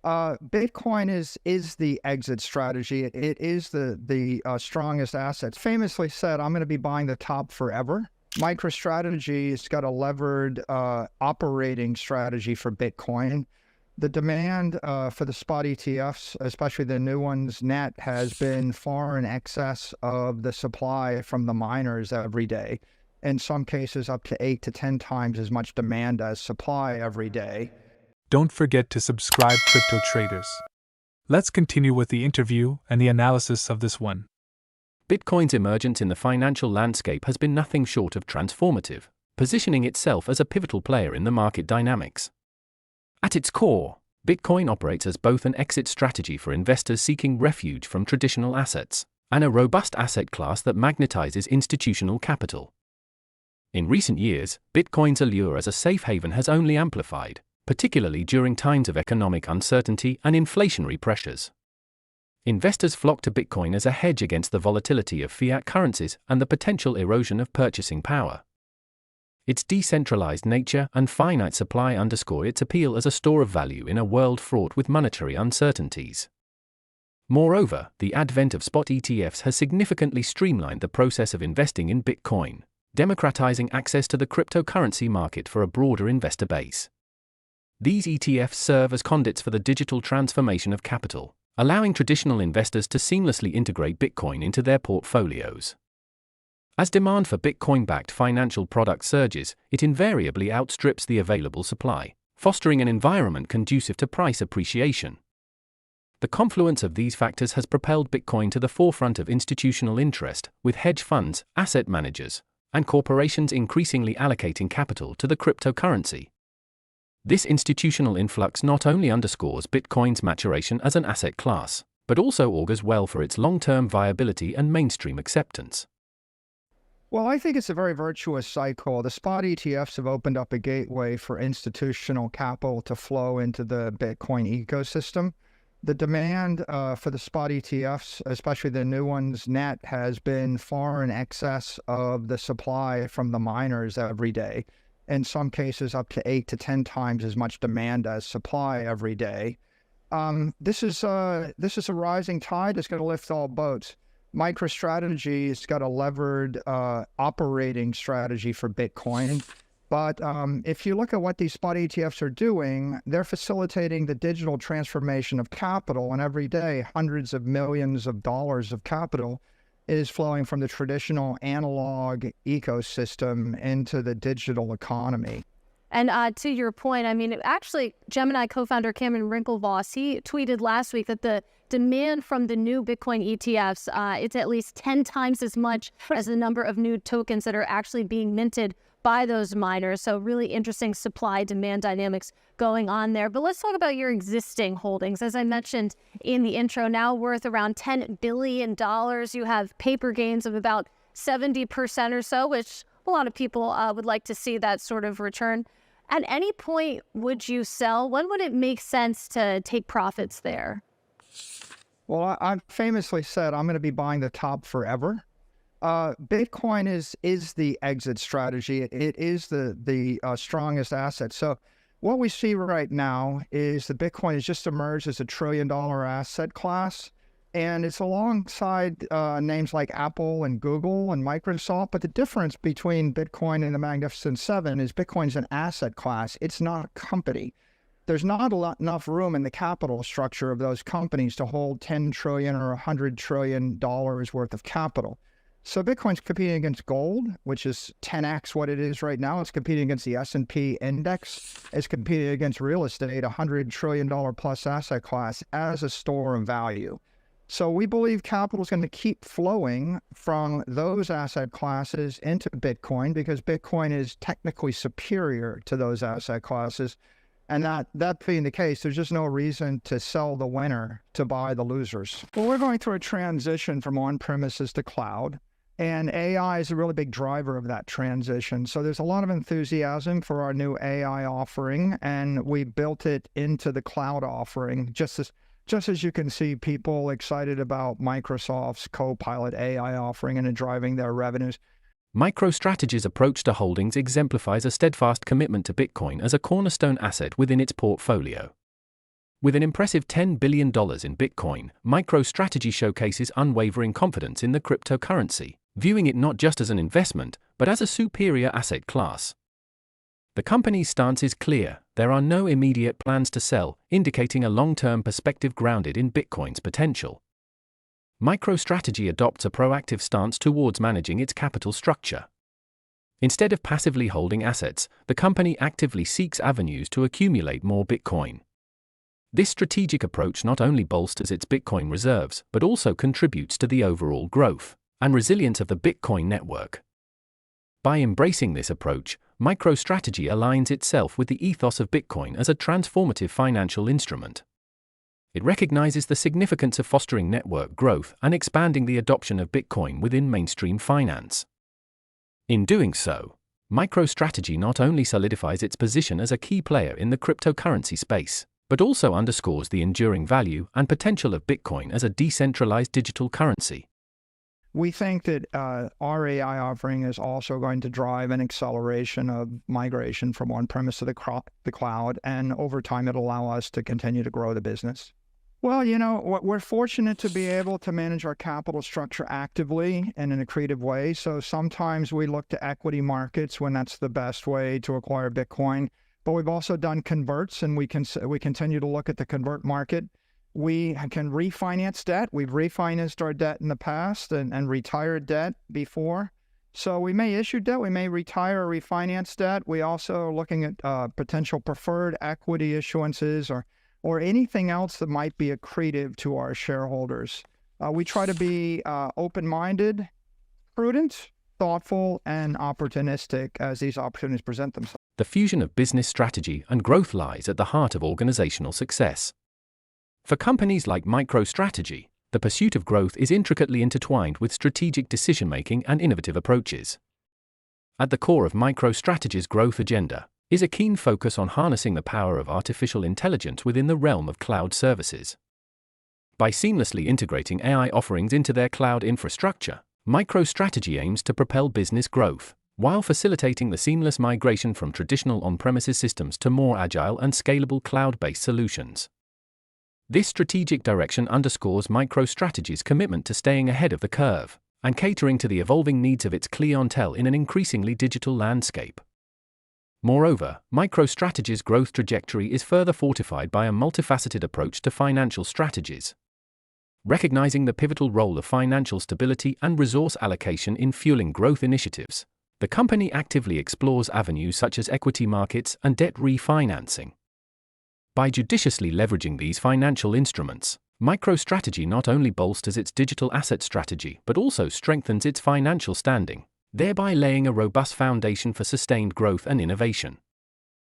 Bitcoin is the exit strategy. It is the strongest asset. Famously said, "I'm going to be buying the top forever." MicroStrategy's got a levered operating strategy for Bitcoin. The demand for the spot ETFs, especially the new ones, net, has been far in excess of the supply from the miners every day. In some cases, up to 8 to 10 times as much demand as supply every day. Don't forget to subscribe, crypto traders. Let's continue with the interview and the analysis of this one. Bitcoin's emergence in the financial landscape has been nothing short of transformative, positioning itself as a pivotal player in the market dynamics. At its core, Bitcoin operates as both an exit strategy for investors seeking refuge from traditional assets, and a robust asset class that magnetizes institutional capital. In recent years, Bitcoin's allure as a safe haven has only amplified, particularly during times of economic uncertainty and inflationary pressures. Investors flock to Bitcoin as a hedge against the volatility of fiat currencies and the potential erosion of purchasing power. Its decentralized nature and finite supply underscore its appeal as a store of value in a world fraught with monetary uncertainties. Moreover, the advent of spot ETFs has significantly streamlined the process of investing in Bitcoin, democratizing access to the cryptocurrency market for a broader investor base. These ETFs serve as conduits for the digital transformation of capital, allowing traditional investors to seamlessly integrate Bitcoin into their portfolios. As demand for Bitcoin-backed financial products surges, it invariably outstrips the available supply, fostering an environment conducive to price appreciation. The confluence of these factors has propelled Bitcoin to the forefront of institutional interest, with hedge funds, asset managers, and corporations increasingly allocating capital to the cryptocurrency. This institutional influx not only underscores Bitcoin's maturation as an asset class, but also augurs well for its long-term viability and mainstream acceptance. Well, I think it's a very virtuous cycle. The spot ETFs have opened up a gateway for institutional capital to flow into the Bitcoin ecosystem. The demand for the spot ETFs, especially the new ones, net, has been far in excess of the supply from the miners every day. In some cases, up to 8 to 10 times as much demand as supply every day. This is a rising tide that's going to lift all boats. MicroStrategy's got a levered operating strategy for Bitcoin. But if you look at what these spot ETFs are doing, they're facilitating the digital transformation of capital. And every day, hundreds of millions of dollars of capital is flowing from the traditional analog ecosystem into the digital economy. And to your point, I mean, actually, Gemini co-founder Cameron Winklevoss, he tweeted last week that the demand from the new Bitcoin ETFs, it's at least 10 times as much as the number of new tokens that are actually being minted by those miners. So really interesting supply-demand dynamics going on there. But let's talk about your existing holdings. As I mentioned in the intro, now worth around $10 billion. You have paper gains of about 70% or so, which a lot of people would like to see that sort of return. At any point, would you sell? When would it make sense to take profits there? Well, I've famously said I'm going to be buying the top forever. Bitcoin is the exit strategy. It is the strongest asset. So what we see right now is that Bitcoin has just emerged as a $1 trillion asset class. And it's alongside names like Apple and Google and Microsoft. But the difference between Bitcoin and the Magnificent Seven is Bitcoin's an asset class. It's not a company. There's not enough room in the capital structure of those companies to hold $10 trillion or $100 trillion worth of capital. So Bitcoin's competing against gold, which is 10x what it is right now. It's competing against the S&P index. It's competing against real estate, $100 trillion plus asset class as a store of value. So we believe capital is going to keep flowing from those asset classes into Bitcoin because Bitcoin is technically superior to those asset classes. And that being the case, there's just no reason to sell the winner to buy the losers. Well, we're going through a transition from on-premises to cloud. And AI is a really big driver of that transition. So there's a lot of enthusiasm for our new AI offering, and we built it into the cloud offering, just as you can see people excited about Microsoft's Copilot AI offering and driving their revenues. MicroStrategy's approach to holdings exemplifies a steadfast commitment to Bitcoin as a cornerstone asset within its portfolio. With an impressive $10 billion in Bitcoin, MicroStrategy showcases unwavering confidence in the cryptocurrency, viewing it not just as an investment, but as a superior asset class. The company's stance is clear: there are no immediate plans to sell, indicating a long-term perspective grounded in Bitcoin's potential. MicroStrategy adopts a proactive stance towards managing its capital structure. Instead of passively holding assets, the company actively seeks avenues to accumulate more Bitcoin. This strategic approach not only bolsters its Bitcoin reserves, but also contributes to the overall growth and resilience of the Bitcoin network. By embracing this approach, MicroStrategy aligns itself with the ethos of Bitcoin as a transformative financial instrument. It recognizes the significance of fostering network growth and expanding the adoption of Bitcoin within mainstream finance. In doing so, MicroStrategy not only solidifies its position as a key player in the cryptocurrency space, but also underscores the enduring value and potential of Bitcoin as a decentralized digital currency. We think that our AI offering is also going to drive an acceleration of migration from on-premise to the cloud, and over time it'll allow us to continue to grow the business. Well, we're fortunate to be able to manage our capital structure actively and in a creative way. So sometimes we look to equity markets when that's the best way to acquire Bitcoin. But we've also done converts, and we continue to look at the convert market. We can refinance debt. We've refinanced our debt in the past and retired debt before. So we may issue debt, we may retire or refinance debt. We also are looking at potential preferred equity issuances or anything else that might be accretive to our shareholders. We try to be open-minded, prudent, thoughtful, and opportunistic as these opportunities present themselves. The fusion of business strategy and growth lies at the heart of organizational success. For companies like MicroStrategy, the pursuit of growth is intricately intertwined with strategic decision-making and innovative approaches. At the core of MicroStrategy's growth agenda is a keen focus on harnessing the power of artificial intelligence within the realm of cloud services. By seamlessly integrating AI offerings into their cloud infrastructure, MicroStrategy aims to propel business growth, while facilitating the seamless migration from traditional on-premises systems to more agile and scalable cloud-based solutions. This strategic direction underscores MicroStrategy's commitment to staying ahead of the curve and catering to the evolving needs of its clientele in an increasingly digital landscape. Moreover, MicroStrategy's growth trajectory is further fortified by a multifaceted approach to financial strategies. Recognizing the pivotal role of financial stability and resource allocation in fueling growth initiatives, the company actively explores avenues such as equity markets and debt refinancing. By judiciously leveraging these financial instruments, MicroStrategy not only bolsters its digital asset strategy but also strengthens its financial standing, thereby laying a robust foundation for sustained growth and innovation.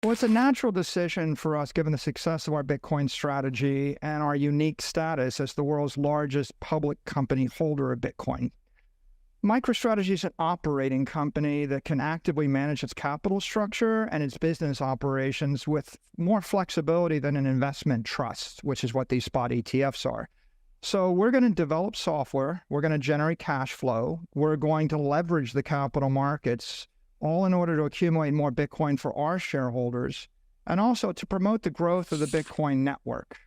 Well, it's a natural decision for us given the success of our Bitcoin strategy and our unique status as the world's largest public company holder of Bitcoin. MicroStrategy is an operating company that can actively manage its capital structure and its business operations with more flexibility than an investment trust, which is what these spot ETFs are. So we're going to develop software, we're going to generate cash flow, we're going to leverage the capital markets, all in order to accumulate more Bitcoin for our shareholders, and also to promote the growth of the Bitcoin network.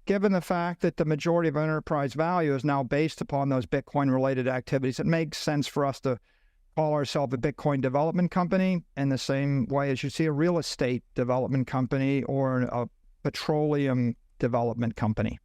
Given the fact that the majority of enterprise value is now based upon those Bitcoin-related activities, it makes sense for us to call ourselves a Bitcoin development company in the same way as you see a real estate development company or a petroleum development company.